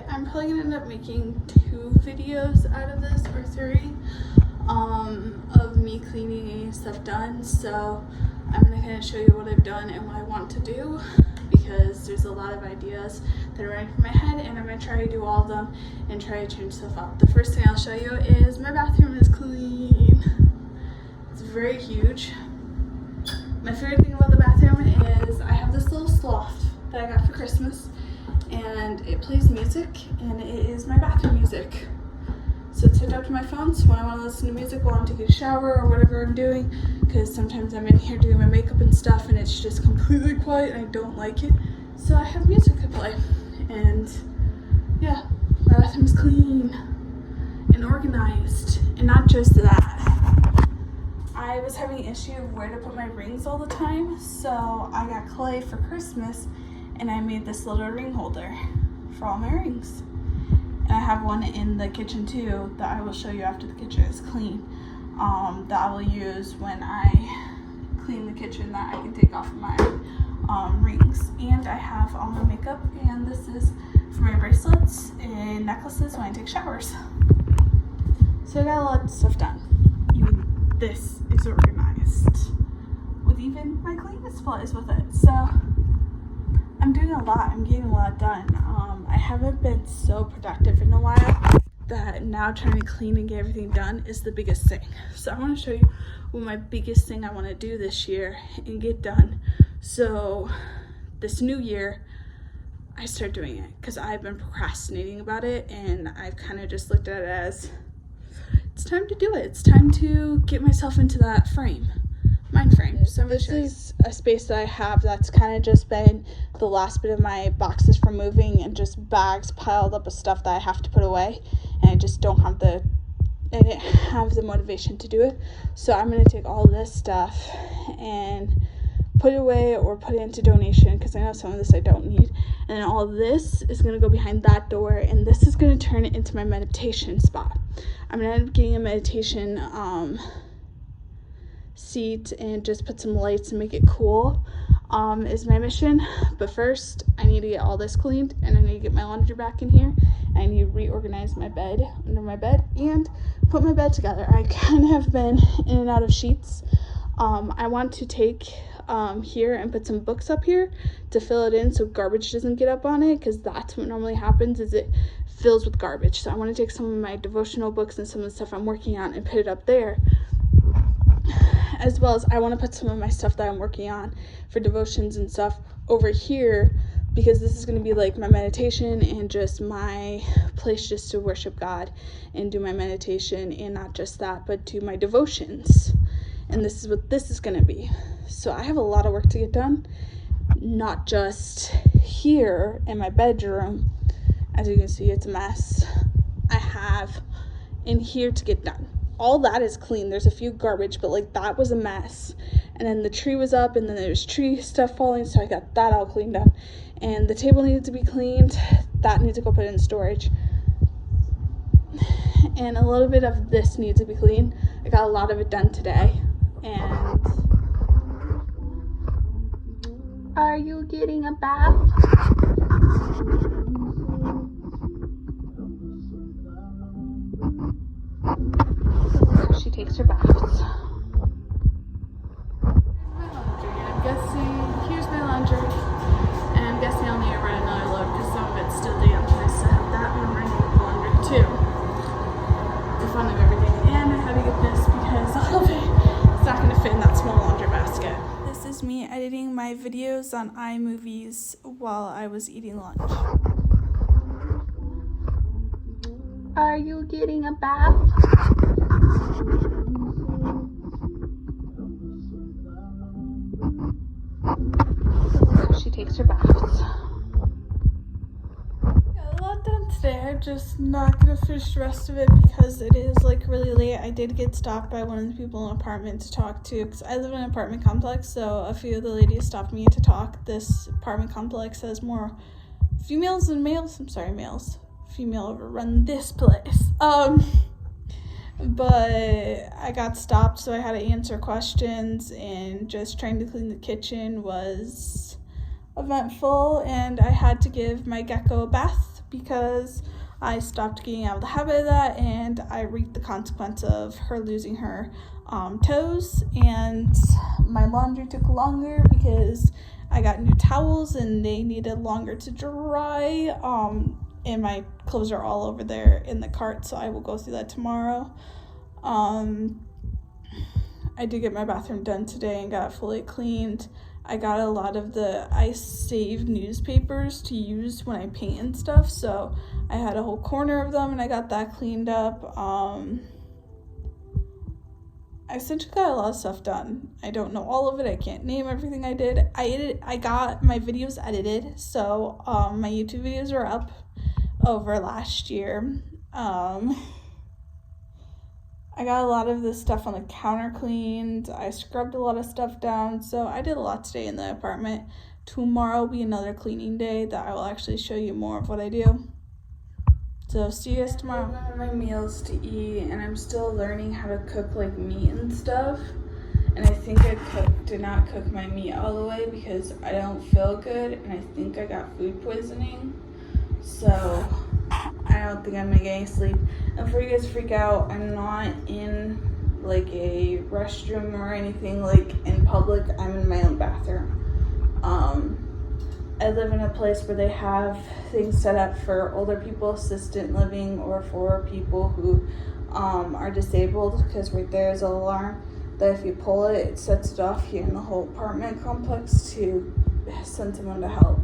I'm probably gonna end up making 2 videos out of this, or 3, of me cleaning stuff done. So I'm gonna kind of show you what I've done and what I want to do, because there's a lot of ideas that are running through my head, and I'm gonna try to do all of them and try to change stuff up. The first thing I'll show you is my bathroom is clean. It's very huge. My favorite thing about the bathroom is I have this little sloth that I got for Christmas, and it plays music, and it is my bathroom music. So it's hooked up to my phone, so when I want to listen to music while I'm taking a shower or whatever I'm doing, because sometimes I'm in here doing my makeup and stuff and it's just completely quiet and I don't like it, so I have music to play. And yeah, my bathroom is clean and organized. And not just that, I was having an issue of where to put my rings all the time, so I got clay for Christmas and I made this little ring holder for all my rings. And I have one in the kitchen too that I will show you after the kitchen is clean, that I will use when I clean the kitchen, that I can take off my rings. And I have all my makeup, and this is for my bracelets and necklaces when I take showers. So I got a lot of stuff done. Even this is organized, with even my cleaning supplies with it. So I'm doing a lot. I'm getting a lot done. I haven't been so productive in a while that now trying to clean and get everything done is the biggest thing. So I want to show you what my biggest thing I want to do this year and get done. So this new year, I start doing it, because I've been procrastinating about it, and I've kind of just looked at it as it's time to do it. It's time to get myself into that mind frame. So this is a space that I have that's kind of just been the last bit of my boxes from moving, and just bags piled up of stuff that I have to put away, and I just don't have I didn't have the motivation to do it. So I'm going to take all this stuff and put it away or put it into donation, because I know some of this I don't need. And then all of this is going to go behind that door, and this is going to turn it into my meditation spot. I'm going to end up getting a meditation seat and just put some lights and make it cool, is my mission. But first I need to get all this cleaned, and I need to get my laundry back in here, and I need to reorganize my bed under my bed and put my bed together. I kind of have been in and out of sheets. I want to take here and put some books up here to fill it in so garbage doesn't get up on it, because that's what normally happens, is it fills with garbage. So I want to take some of my devotional books and some of the stuff I'm working on and put it up there, as well as I want to put some of my stuff that I'm working on for devotions and stuff over here, because this is going to be like my meditation and just my place just to worship God and do my meditation, and not just that, but do my devotions. And this is what this is going to be. So I have a lot of work to get done, not just here in my bedroom. As you can see, it's a mess. I have in here to get done. All that is clean. There's a few garbage, but like that was a mess. And then the tree was up, and then there's tree stuff falling, so I got that all cleaned up. And the table needed to be cleaned. That needs to go put in storage. And a little bit of this needs to be cleaned. I got a lot of it done today. And are you getting a bath? She takes her baths. I'm guessing, here's my laundry, and I'm guessing I'll need to run another load because some of it's still damp, and I still have that, and I'm running the laundry too. The fun of everything. And I had to get this because all of it's not going to fit in that small laundry basket. This is me editing my videos on iMovies while I was eating lunch. Are you getting a bath? She takes her baths. Got a lot done today. I'm just not gonna finish the rest of it because it is like really late. I did get stopped by one of the people in the apartment to talk to, because I live in an apartment complex, so a few of the ladies stopped me to talk. This apartment complex has more females than males. I'm sorry, males. Female overrun this place. But I got stopped, so I had to answer questions, and just trying to clean the kitchen was eventful, and I had to give my gecko a bath because I stopped getting out of the habit of that, and I reaped the consequence of her losing her toes. And my laundry took longer because I got new towels and they needed longer to dry. And my clothes are all over there in the cart, so I will go through that tomorrow. I did get my bathroom done today and got it fully cleaned. I got a lot of the Ice Save newspapers to use when I paint and stuff, so I had a whole corner of them and I got that cleaned up. I essentially got a lot of stuff done. I don't know all of it. I can't name everything I did. I got my videos edited, so my YouTube videos are up over last year. I got a lot of this stuff on the counter cleaned. I scrubbed a lot of stuff down, so I did a lot today in the apartment. Tomorrow will be another cleaning day that I will actually show you more of what I do. So see you guys tomorrow. I have my meals to eat, and I'm still learning how to cook like meat and stuff. And I think I did not cook my meat all the way because I don't feel good, and I think I got food poisoning. So I don't think I'm gonna get any sleep. And before you guys freak out, I'm not in like a restroom or anything like in public. I'm in my own bathroom. I live in a place where they have things set up for older people, assisted living, or for people who are disabled, because right there is an alarm that if you pull it, it sets it off here in the whole apartment complex to send someone to help.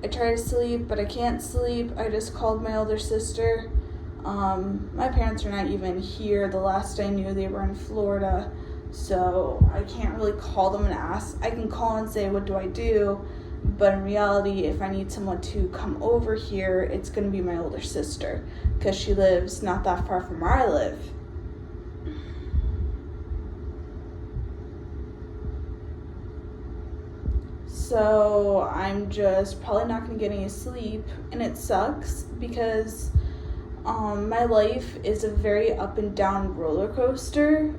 I try to sleep, but I can't sleep. I just called my older sister. My parents are not even here. The last I knew, they were in Florida, so I can't really call them and ask. I can call and say, what do I do? But in reality, if I need someone to come over here, it's going to be my older sister, because she lives not that far from where I live. So I'm just probably not going to get any sleep, and it sucks because my life is a very up and down roller coaster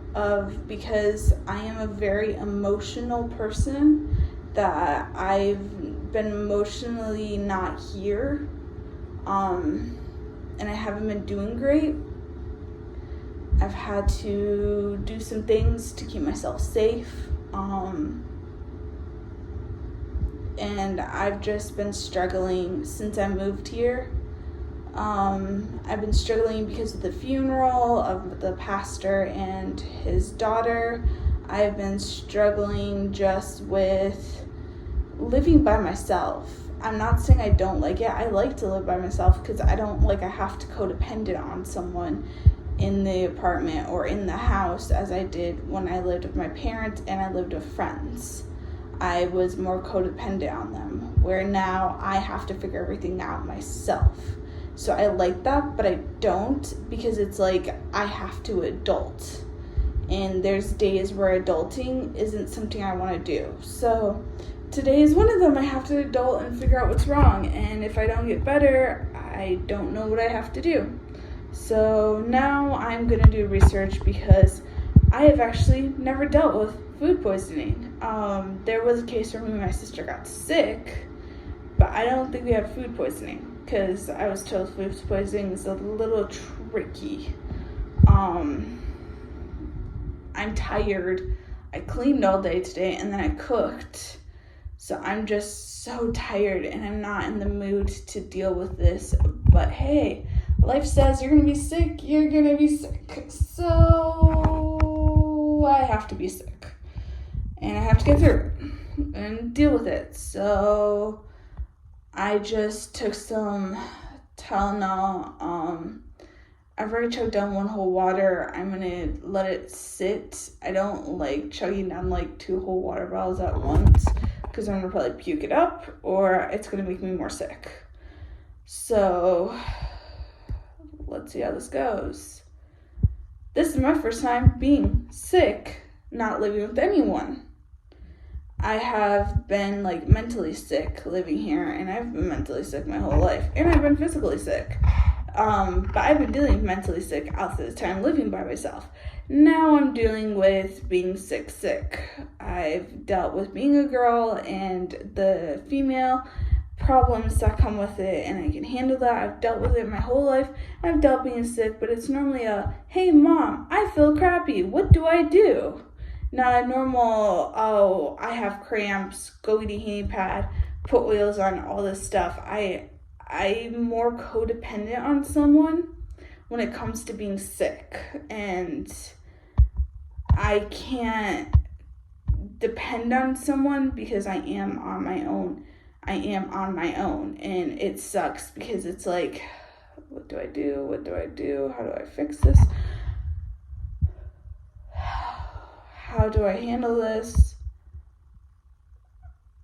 because I am a very emotional person, that I've been emotionally not here, and I haven't been doing great. I've had to do some things to keep myself safe, and I've just been struggling since I moved here. I've been struggling because of the funeral of the pastor and his daughter. I've been struggling just with living by myself. I'm not saying I don't like it. I like to live by myself because I don't like I have to codependent on someone in the apartment or in the house as I did when I lived with my parents and I lived with friends. I was more codependent on them, where now I have to figure everything out myself. So I like that, but I don't, because it's like I have to adult. And there's days where adulting isn't something I want to do. So today is one of them. I have to adult and figure out what's wrong. And if I don't get better, I don't know what I have to do. So now I'm going to do research because I have actually never dealt with food poisoning. There was a case where me and my sister got sick, but I don't think we had food poisoning because I was told food poisoning is a little tricky. I'm tired. I cleaned all day today and then I cooked. So I'm just so tired and I'm not in the mood to deal with this. But hey, life says you're going to be sick, you're going to be sick. So I have to be sick. And I have to get through it and deal with it. So I just took some Tylenol. I've already chugged down one whole water. I'm going to let it sit. I don't like chugging down like 2 whole water bottles at once because I'm going to probably puke it up or it's going to make me more sick. So let's see how this goes. This is my first time being sick, not living with anyone. I have been like mentally sick living here, and I've been mentally sick my whole life, and I've been physically sick. But I've been dealing with mentally sick out this time living by myself. Now I'm dealing with being sick. I've dealt with being a girl and the female problems that come with it, and I can handle that. I've dealt with it my whole life. I've dealt being sick, but it's normally a, hey mom, I feel crappy, what do I do? Not a normal, oh, I have cramps, go eat a heating pad, put oils on, all this stuff. I'm more codependent on someone when it comes to being sick, and I can't depend on someone because I am on my own, and it sucks because it's like, what do I do? How do I fix this? How do I handle this?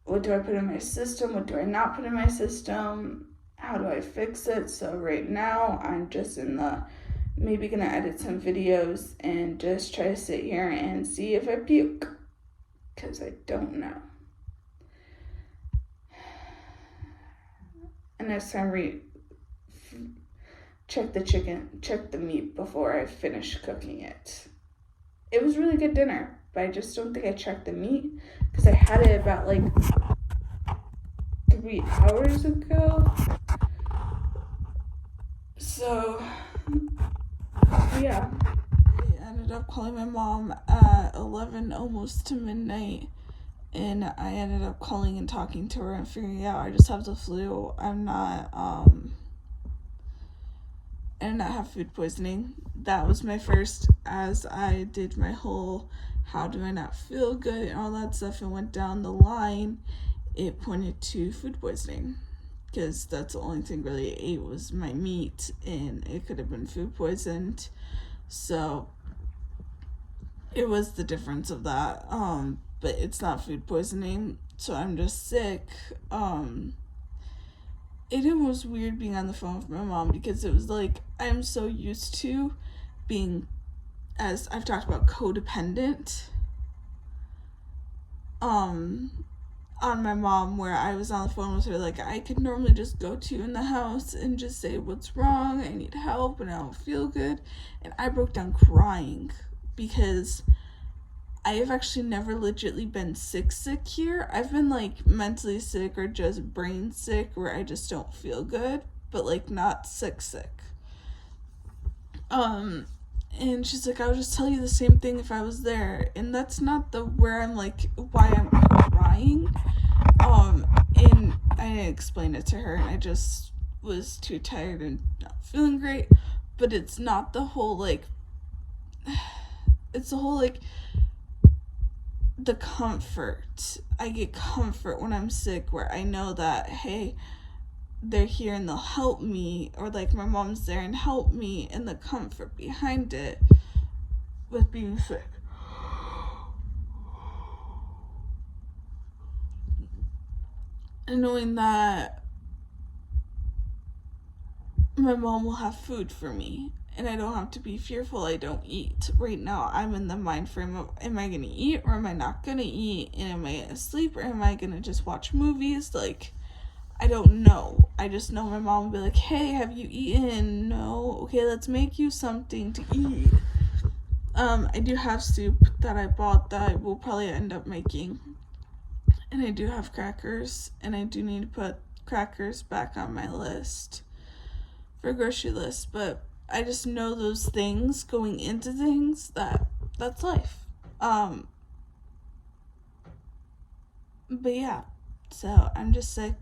What do I put in my system? What do I not put in my system? How do I fix it? So right now I'm just in the maybe gonna edit some videos and just try to sit here and see if I puke, because I don't know. And next time check the meat before I finish cooking it. It was really good dinner, but I just don't think I checked the meat because I had it about like 3 hours ago. So, yeah. I ended up calling my mom at 11, almost to midnight, and I ended up calling and talking to her and figuring out I just have the flu. I did not have food poisoning. That was my first, as I did my whole how do I not feel good and all that stuff and went down the line, it pointed to food poisoning, because that's the only thing really I ate was my meat, and it could have been food poisoned. So it was the difference of that, but it's not food poisoning, so I'm just sick. It was weird being on the phone with my mom because it was like I'm so used to being, as I've talked about, codependent on my mom, where I was on the phone with her like I could normally just go to in the house and just say what's wrong, I need help, and I don't feel good, and I broke down crying because I have actually never legitly been sick here. I've been like mentally sick or just brain sick where I just don't feel good, but like not sick. And she's like, I would just tell you the same thing if I was there. And that's not where I'm like, why I'm crying. And I didn't explain it to her, and I just was too tired and not feeling great. But it's not the whole like, it's the whole like, the comfort. I get comfort when I'm sick, where I know that, hey, they're here and they'll help me, or like my mom's there and help me, and the comfort behind it with being sick. And knowing that my mom will have food for me, and I don't have to be fearful I don't eat. Right now, I'm in the mind frame of, am I going to eat or am I not going to eat? And am I going to sleep or am I going to just watch movies? Like, I don't know. I just know my mom will be like, hey, have you eaten? No? Okay, let's make you something to eat. I do have soup that I bought that I will probably end up making. And I do have crackers, and I do need to put crackers back on my list for grocery list, but I just know those things going into things, that's life. But yeah, so I'm just sick.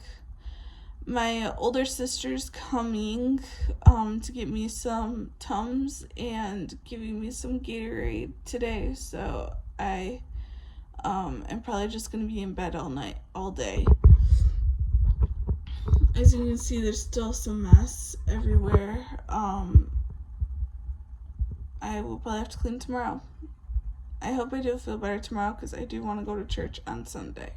My older sister's coming to get me some Tums and giving me some Gatorade today, so I am probably just gonna be in bed all day. As you can see, there's still some mess everywhere. I will probably have to clean tomorrow. I hope I do feel better tomorrow because I do want to go to church on Sunday.